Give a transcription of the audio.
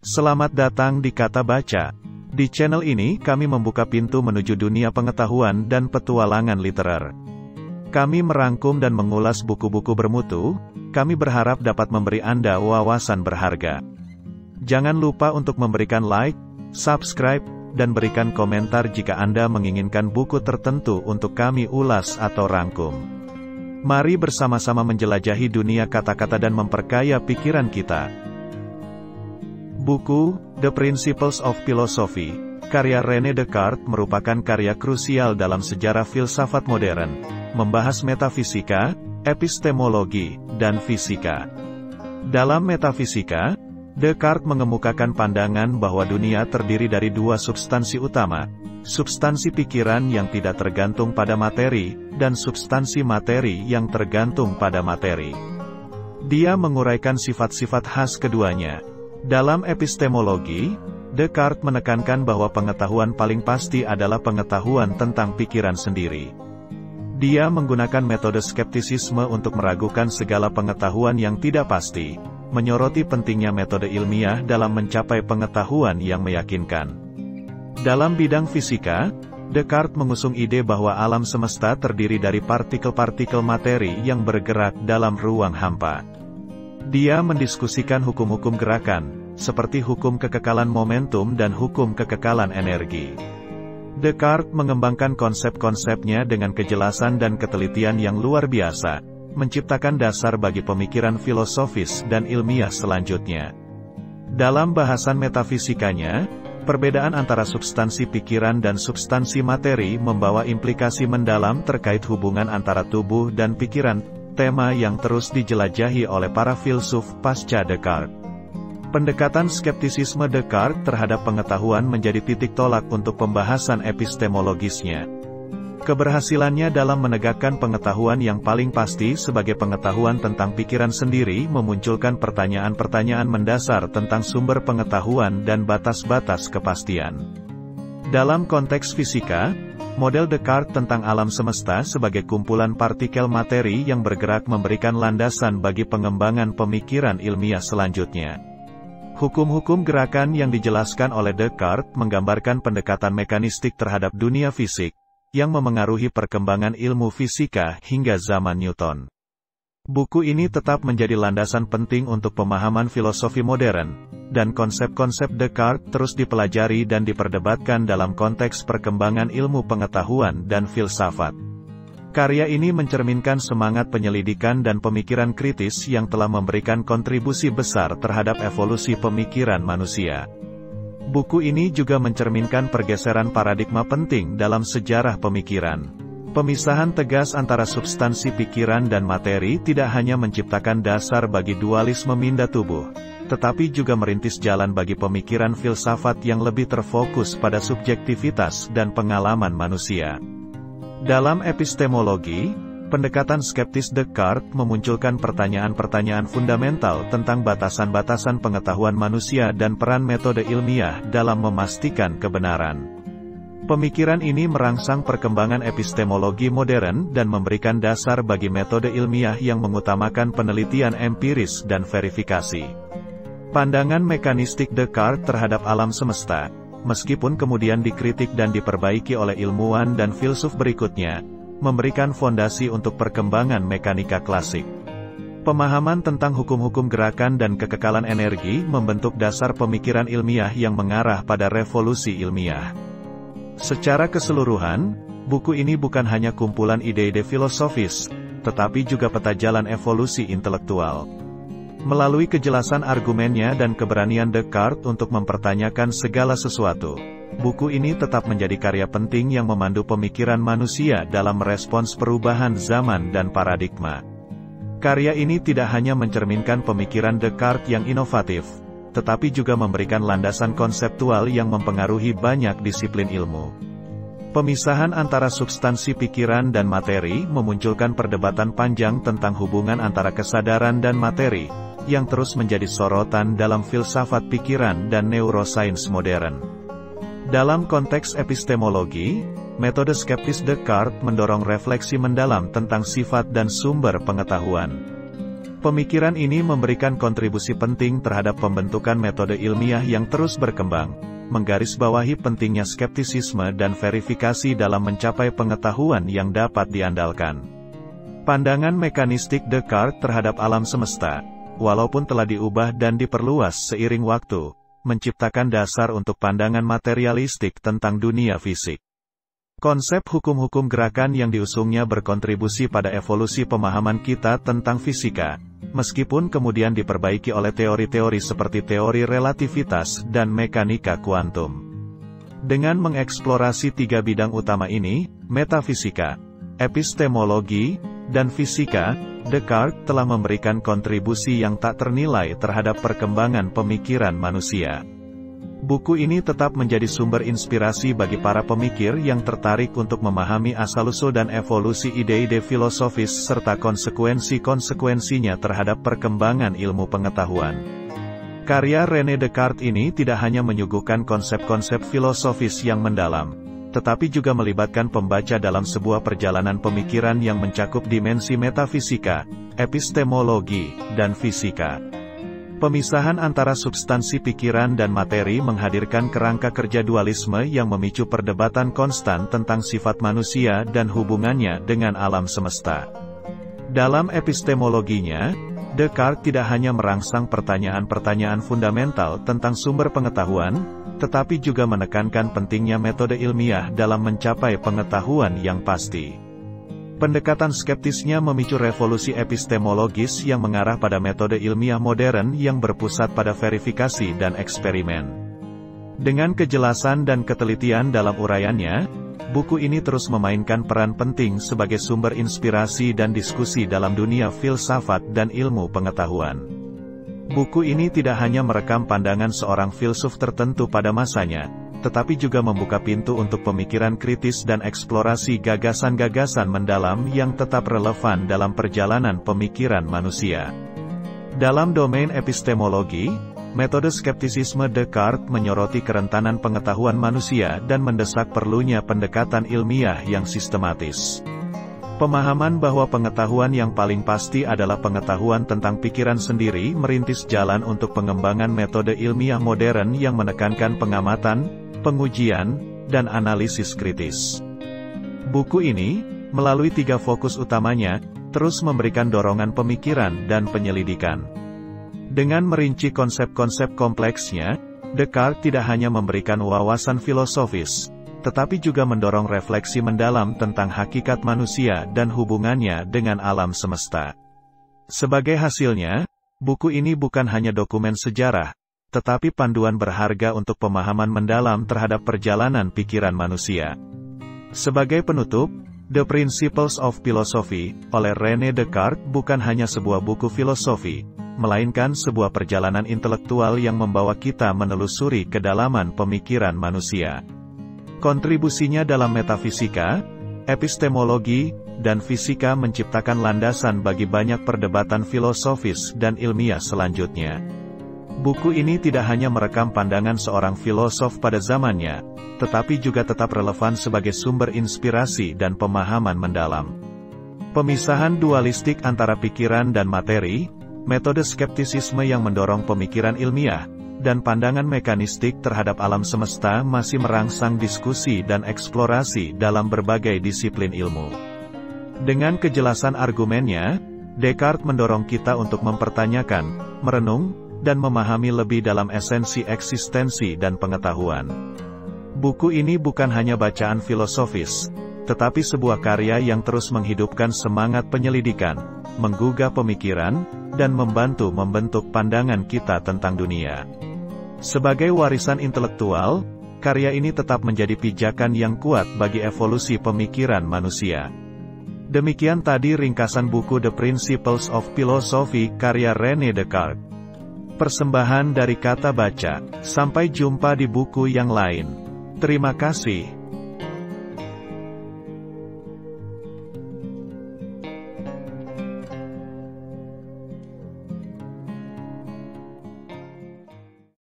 Selamat datang di Kata Baca. Di channel ini kami membuka pintu menuju dunia pengetahuan dan petualangan literer. Kami merangkum dan mengulas buku-buku bermutu. Kami berharap dapat memberi Anda wawasan berharga. Jangan lupa untuk memberikan like, subscribe, dan berikan komentar jika Anda menginginkan buku tertentu untuk kami ulas atau rangkum. Mari bersama-sama menjelajahi dunia kata-kata dan memperkaya pikiran kita. Buku, The Principles of Philosophy, karya René Descartes merupakan karya krusial dalam sejarah filsafat modern, membahas metafisika, epistemologi, dan fisika. Dalam metafisika, Descartes mengemukakan pandangan bahwa dunia terdiri dari dua substansi utama, substansi pikiran yang tidak tergantung pada materi, dan substansi materi yang tergantung pada materi. Dia menguraikan sifat-sifat khas keduanya. Dalam epistemologi, Descartes menekankan bahwa pengetahuan paling pasti adalah pengetahuan tentang pikiran sendiri. Dia menggunakan metode skeptisisme untuk meragukan segala pengetahuan yang tidak pasti, menyoroti pentingnya metode ilmiah dalam mencapai pengetahuan yang meyakinkan. Dalam bidang fisika, Descartes mengusung ide bahwa alam semesta terdiri dari partikel-partikel materi yang bergerak dalam ruang hampa. Dia mendiskusikan hukum-hukum gerakan, seperti hukum kekekalan momentum dan hukum kekekalan energi. Descartes mengembangkan konsep-konsepnya dengan kejelasan dan ketelitian yang luar biasa, menciptakan dasar bagi pemikiran filosofis dan ilmiah selanjutnya. Dalam bahasan metafisikanya, perbedaan antara substansi pikiran dan substansi materi membawa implikasi mendalam terkait hubungan antara tubuh dan pikiran, tema yang terus dijelajahi oleh para filsuf pasca Descartes. Pendekatan skeptisisme Descartes terhadap pengetahuan menjadi titik tolak untuk pembahasan epistemologisnya. Keberhasilannya dalam menegakkan pengetahuan yang paling pasti sebagai pengetahuan tentang pikiran sendiri memunculkan pertanyaan-pertanyaan mendasar tentang sumber pengetahuan dan batas-batas kepastian. Dalam konteks fisika, model Descartes tentang alam semesta sebagai kumpulan partikel materi yang bergerak memberikan landasan bagi pengembangan pemikiran ilmiah selanjutnya. Hukum-hukum gerakan yang dijelaskan oleh Descartes menggambarkan pendekatan mekanistik terhadap dunia fisik, yang memengaruhi perkembangan ilmu fisika hingga zaman Newton. Buku ini tetap menjadi landasan penting untuk pemahaman filosofi modern, dan konsep-konsep Descartes terus dipelajari dan diperdebatkan dalam konteks perkembangan ilmu pengetahuan dan filsafat. Karya ini mencerminkan semangat penyelidikan dan pemikiran kritis yang telah memberikan kontribusi besar terhadap evolusi pemikiran manusia. Buku ini juga mencerminkan pergeseran paradigma penting dalam sejarah pemikiran. Pemisahan tegas antara substansi pikiran dan materi tidak hanya menciptakan dasar bagi dualisme minda tubuh, tetapi juga merintis jalan bagi pemikiran filsafat yang lebih terfokus pada subjektivitas dan pengalaman manusia. Dalam epistemologi, pendekatan skeptis Descartes memunculkan pertanyaan-pertanyaan fundamental tentang batasan-batasan pengetahuan manusia dan peran metode ilmiah dalam memastikan kebenaran. Pemikiran ini merangsang perkembangan epistemologi modern dan memberikan dasar bagi metode ilmiah yang mengutamakan penelitian empiris dan verifikasi. Pandangan mekanistik Descartes terhadap alam semesta, meskipun kemudian dikritik dan diperbaiki oleh ilmuwan dan filsuf berikutnya, memberikan fondasi untuk perkembangan mekanika klasik. Pemahaman tentang hukum-hukum gerakan dan kekekalan energi membentuk dasar pemikiran ilmiah yang mengarah pada revolusi ilmiah. Secara keseluruhan, buku ini bukan hanya kumpulan ide-ide filosofis, tetapi juga peta jalan evolusi intelektual. Melalui kejelasan argumennya dan keberanian Descartes untuk mempertanyakan segala sesuatu, buku ini tetap menjadi karya penting yang memandu pemikiran manusia dalam merespons perubahan zaman dan paradigma. Karya ini tidak hanya mencerminkan pemikiran Descartes yang inovatif, tetapi juga memberikan landasan konseptual yang mempengaruhi banyak disiplin ilmu. Pemisahan antara substansi pikiran dan materi memunculkan perdebatan panjang tentang hubungan antara kesadaran dan materi, yang terus menjadi sorotan dalam filsafat pikiran dan neurosains modern. Dalam konteks epistemologi, metode skeptis Descartes mendorong refleksi mendalam tentang sifat dan sumber pengetahuan. Pemikiran ini memberikan kontribusi penting terhadap pembentukan metode ilmiah yang terus berkembang, menggarisbawahi pentingnya skeptisisme dan verifikasi dalam mencapai pengetahuan yang dapat diandalkan. Pandangan mekanistik Descartes terhadap alam semesta, walaupun telah diubah dan diperluas seiring waktu, menciptakan dasar untuk pandangan materialistik tentang dunia fisik. Konsep hukum-hukum gerakan yang diusungnya berkontribusi pada evolusi pemahaman kita tentang fisika, meskipun kemudian diperbaiki oleh teori-teori seperti teori relativitas dan mekanika kuantum. Dengan mengeksplorasi tiga bidang utama ini, metafisika, epistemologi, dan fisika, Descartes telah memberikan kontribusi yang tak ternilai terhadap perkembangan pemikiran manusia. Buku ini tetap menjadi sumber inspirasi bagi para pemikir yang tertarik untuk memahami asal-usul dan evolusi ide-ide filosofis serta konsekuensi-konsekuensinya terhadap perkembangan ilmu pengetahuan. Karya René Descartes ini tidak hanya menyuguhkan konsep-konsep filosofis yang mendalam, tetapi juga melibatkan pembaca dalam sebuah perjalanan pemikiran yang mencakup dimensi metafisika, epistemologi, dan fisika. Pemisahan antara substansi pikiran dan materi menghadirkan kerangka kerja dualisme yang memicu perdebatan konstan tentang sifat manusia dan hubungannya dengan alam semesta. Dalam epistemologinya, Descartes tidak hanya merangsang pertanyaan-pertanyaan fundamental tentang sumber pengetahuan, tetapi juga menekankan pentingnya metode ilmiah dalam mencapai pengetahuan yang pasti. Pendekatan skeptisnya memicu revolusi epistemologis yang mengarah pada metode ilmiah modern yang berpusat pada verifikasi dan eksperimen. Dengan kejelasan dan ketelitian dalam uraiannya, buku ini terus memainkan peran penting sebagai sumber inspirasi dan diskusi dalam dunia filsafat dan ilmu pengetahuan. Buku ini tidak hanya merekam pandangan seorang filsuf tertentu pada masanya, tetapi juga membuka pintu untuk pemikiran kritis dan eksplorasi gagasan-gagasan mendalam yang tetap relevan dalam perjalanan pemikiran manusia. Dalam domain epistemologi, metode skeptisisme Descartes menyoroti kerentanan pengetahuan manusia dan mendesak perlunya pendekatan ilmiah yang sistematis. Pemahaman bahwa pengetahuan yang paling pasti adalah pengetahuan tentang pikiran sendiri merintis jalan untuk pengembangan metode ilmiah modern yang menekankan pengamatan, pengujian, dan analisis kritis. Buku ini, melalui tiga fokus utamanya, terus memberikan dorongan pemikiran dan penyelidikan. Dengan merinci konsep-konsep kompleksnya, Descartes tidak hanya memberikan wawasan filosofis, tetapi juga mendorong refleksi mendalam tentang hakikat manusia dan hubungannya dengan alam semesta. Sebagai hasilnya, buku ini bukan hanya dokumen sejarah, tetapi panduan berharga untuk pemahaman mendalam terhadap perjalanan pikiran manusia. Sebagai penutup, The Principles of Philosophy, oleh René Descartes bukan hanya sebuah buku filosofi, melainkan sebuah perjalanan intelektual yang membawa kita menelusuri kedalaman pemikiran manusia. Kontribusinya dalam metafisika, epistemologi, dan fisika menciptakan landasan bagi banyak perdebatan filosofis dan ilmiah selanjutnya. Buku ini tidak hanya merekam pandangan seorang filosof pada zamannya, tetapi juga tetap relevan sebagai sumber inspirasi dan pemahaman mendalam. Pemisahan dualistik antara pikiran dan materi, metode skeptisisme yang mendorong pemikiran ilmiah, dan pandangan mekanistik terhadap alam semesta masih merangsang diskusi dan eksplorasi dalam berbagai disiplin ilmu. Dengan kejelasan argumennya, Descartes mendorong kita untuk mempertanyakan, merenung, dan memahami lebih dalam esensi eksistensi dan pengetahuan. Buku ini bukan hanya bacaan filosofis, tetapi sebuah karya yang terus menghidupkan semangat penyelidikan, menggugah pemikiran, dan membantu membentuk pandangan kita tentang dunia. Sebagai warisan intelektual, karya ini tetap menjadi pijakan yang kuat bagi evolusi pemikiran manusia. Demikian tadi ringkasan buku The Principles of Philosophy karya René Descartes. Persembahan dari Kata Baca. Sampai jumpa di buku yang lain. Terima kasih.